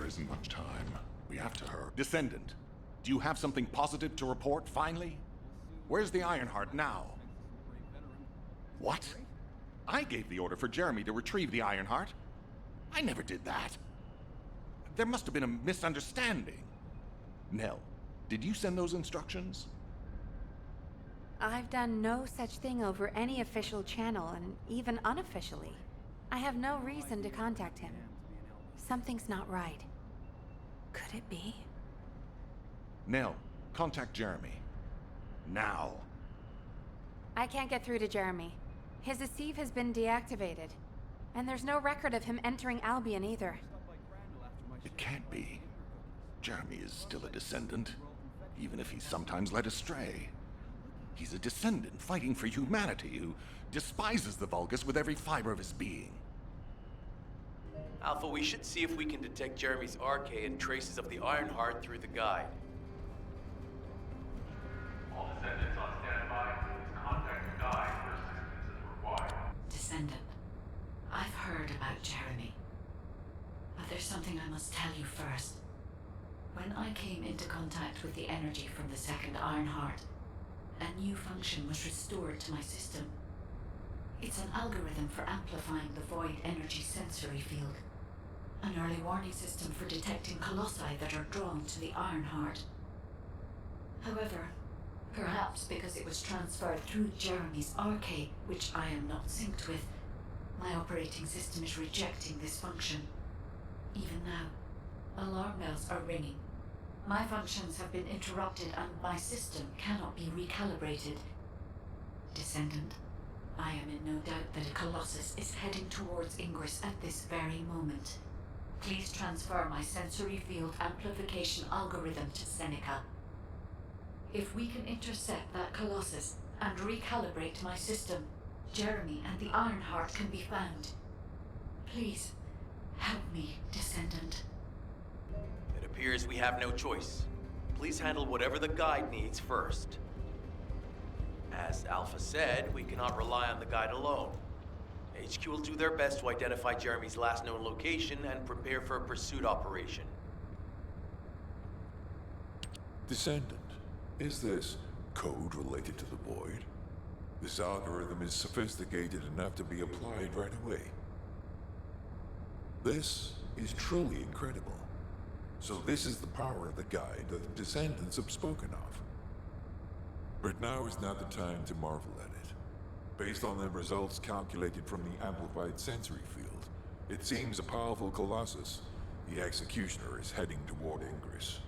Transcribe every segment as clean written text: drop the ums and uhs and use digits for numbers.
There isn't much time. We have to hurry. Descendant, do you have something positive to report, finally? Where's the Ironheart now? What? I gave the order for Jeremy to retrieve the Ironheart. I never did that. There must have been a misunderstanding. Nell, did you send those instructions? I've done no such thing over any official channel, and even unofficially. I have no reason to contact him. Something's not right. Could it be? Nell, contact Jeremy. Now. I can't get through to Jeremy. His Deceive has been deactivated. And there's no record of him entering Albion either. It can't be. Jeremy is still a Descendant, even if he's sometimes led astray. He's a Descendant fighting for humanity who despises the Vulgus with every fiber of his being. Alpha, we should see if we can detect Jeremy's RK and traces of the Ironheart through the guide. All Descendants on standby. Please contact the guide for assistance as required. Descendant, I've heard about Jeremy. But there's something I must tell you first. When I came into contact with the energy from the second Ironheart, a new function was restored to my system. It's an algorithm for amplifying the void energy sensory field. An early warning system for detecting colossi that are drawn to the Ironheart. However, perhaps because it was transferred through Jeremy's RK, which I am not synced with, my operating system is rejecting this function. Even now, alarm bells are ringing. My functions have been interrupted and my system cannot be recalibrated. Descendant, I am in no doubt that a Colossus is heading towards Ingress at this very moment. Please transfer my sensory field amplification algorithm to Seneca. If we can intercept that Colossus and recalibrate my system, Jeremy and the Ironheart can be found. Please, help me, Descendant. It appears we have no choice. Please handle whatever the guide needs first. As Alpha said, we cannot rely on the guide alone. HQ will do their best to identify Jeremy's last known location and prepare for a pursuit operation. Descendant, is this code related to the Void? This algorithm is sophisticated enough to be applied right away. This is truly incredible. So this is the power of the guide that the Descendants have spoken of. But now is not the time to marvel at it. Based on the results calculated from the amplified sensory field, it seems a powerful Colossus, the Executioner, is heading toward Ingress.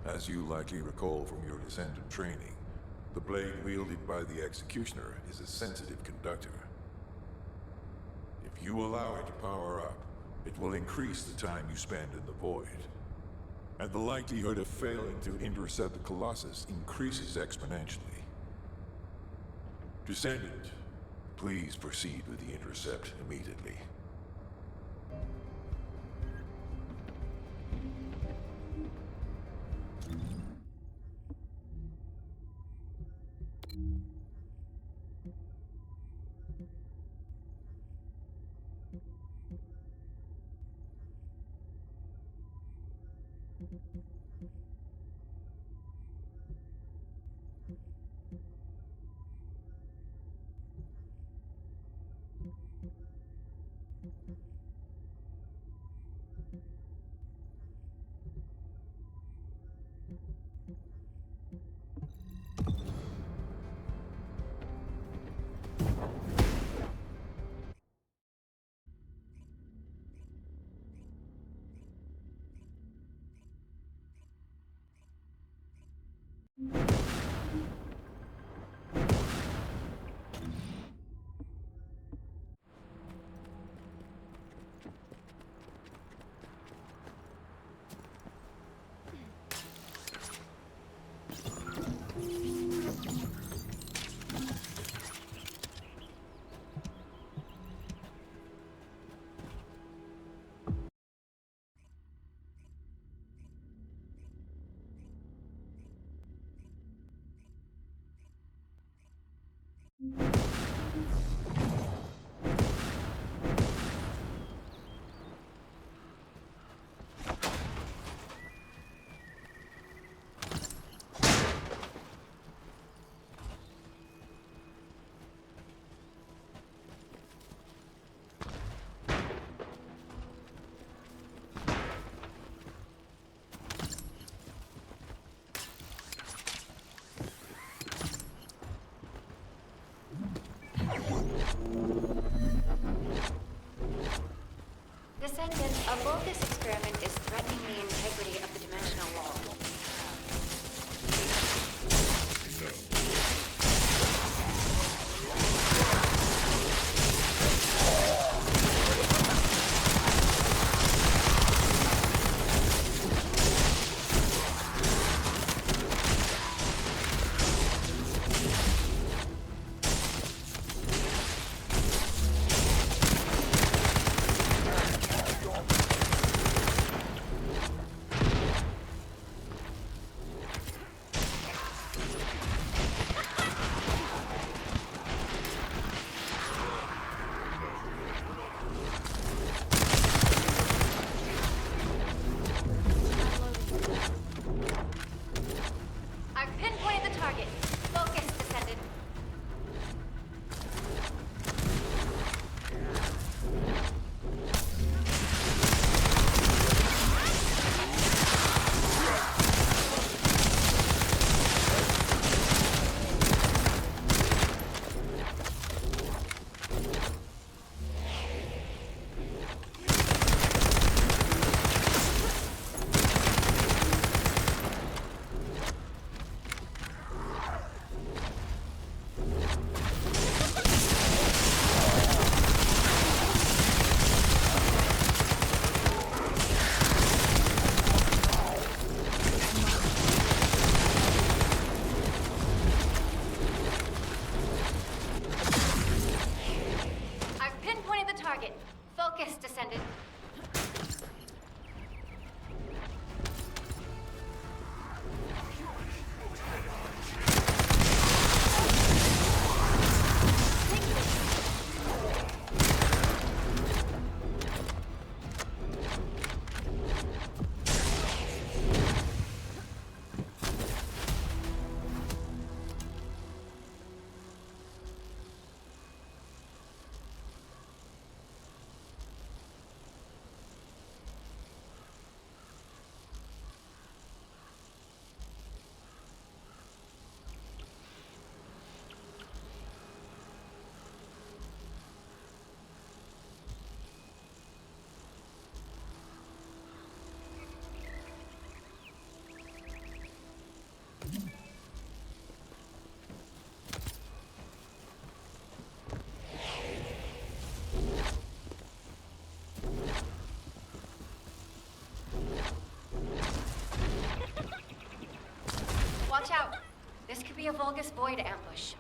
As you likely recall from your Descendant training, the blade wielded by the Executioner is a sensitive conductor. If you allow it to power up, it will increase the time you spend in the Void. And the likelihood of failing to intercept the Colossus increases exponentially. Descendant, please proceed with the intercept immediately. Descendant, a bogus experiment is threatening the integrity of the dimensional wall. I've pinpointed the target. Focus, Descendant. I've pinpointed the target. Focus, Descendant. Watch out. This could be a Vulgus Void ambush.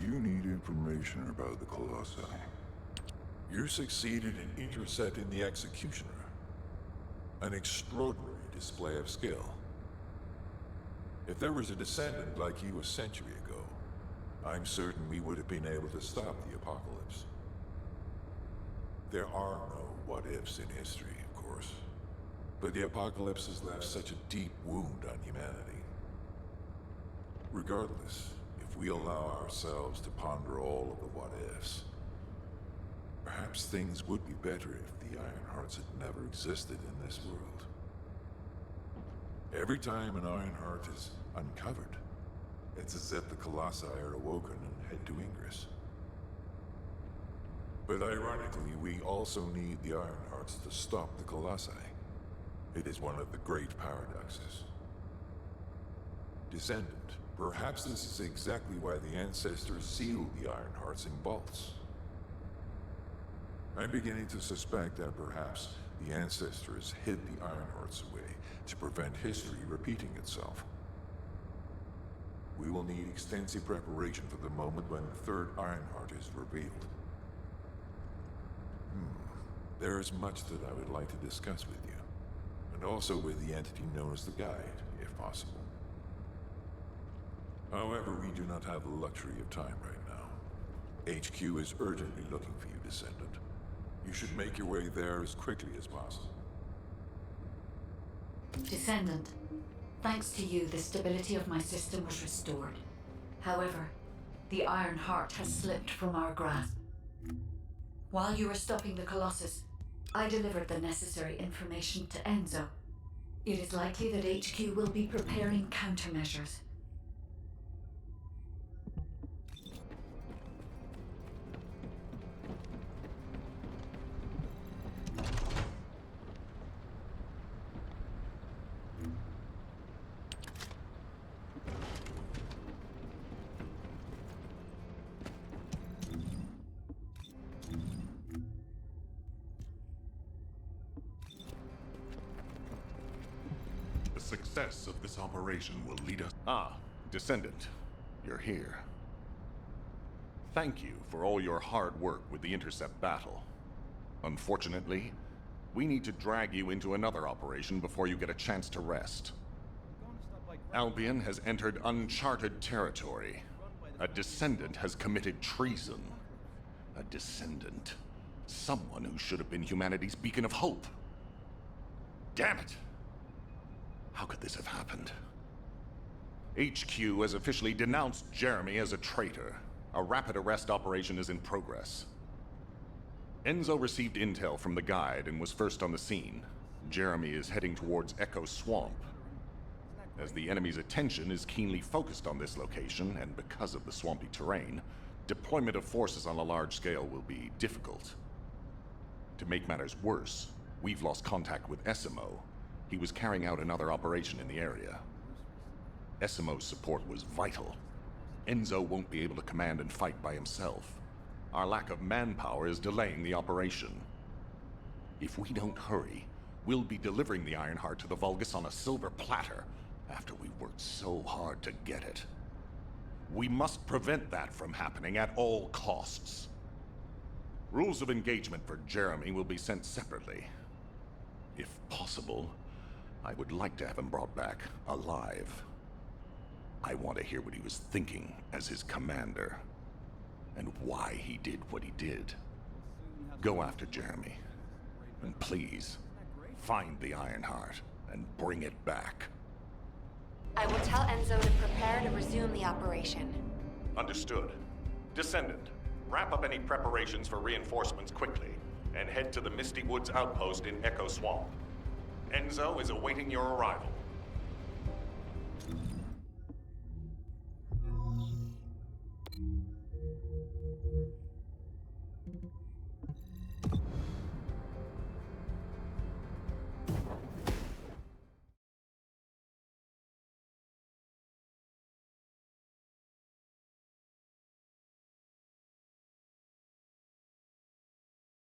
You need information about the Colossi. You succeeded in intercepting the Executioner. An extraordinary display of skill. If there was a Descendant like you a century ago, I'm certain we would have been able to stop the apocalypse. There are no what-ifs in history, of course. But the apocalypse has left such a deep wound on humanity. Regardless, if we allow ourselves to ponder all of the what-ifs, perhaps things would be better if the Ironhearts had never existed in this world. Every time an Ironheart is uncovered, it's as if the Colossi are awoken and head to Ingress. But ironically, we also need the Ironhearts to stop the Colossi. It is one of the great paradoxes. Descendant, perhaps this is exactly why the ancestors sealed the Ironhearts in vaults. I'm beginning to suspect that perhaps the ancestors hid the Ironhearts away to prevent history repeating itself. We will need extensive preparation for the moment when the third Ironheart is revealed. There is much that I would like to discuss with you, and also with the entity known as the Guide, if possible. However, we do not have the luxury of time right now. HQ is urgently looking for you, Descendant. You should make your way there as quickly as possible. Descendant, thanks to you, the stability of my system was restored. However, the Iron Heart has slipped from our grasp. While you were stopping the Colossus, I delivered the necessary information to Enzo. It is likely that HQ will be preparing countermeasures. The success of this operation will lead us... Ah, Descendant. You're here. Thank you for all your hard work with the Intercept battle. Unfortunately, we need to drag you into another operation before you get a chance to rest. Albion has entered uncharted territory. A Descendant has committed treason. A Descendant. Someone who should have been humanity's beacon of hope. Damn it! How could this have happened? HQ has officially denounced Jeremy as a traitor. A rapid arrest operation is in progress. Enzo received intel from the guide and was first on the scene. Jeremy is heading towards Echo Swamp. As the enemy's attention is keenly focused on this location, and because of the swampy terrain, deployment of forces on a large scale will be difficult. To make matters worse, we've lost contact with Essimo. He was carrying out another operation in the area. Essimo's support was vital. Enzo won't be able to command and fight by himself. Our lack of manpower is delaying the operation. If we don't hurry, we'll be delivering the Ironheart to the Vulgus on a silver platter after we worked so hard to get it. We must prevent that from happening at all costs. Rules of engagement for Jeremy will be sent separately. If possible, I would like to have him brought back alive. I want to hear what he was thinking as his commander, and why he did what he did. Go after Jeremy, and please, find the Ironheart and bring it back. I will tell Enzo to prepare to resume the operation. Understood. Descendant, wrap up any preparations for reinforcements quickly, and head to the Misty Woods outpost in Echo Swamp. Enzo is awaiting your arrival.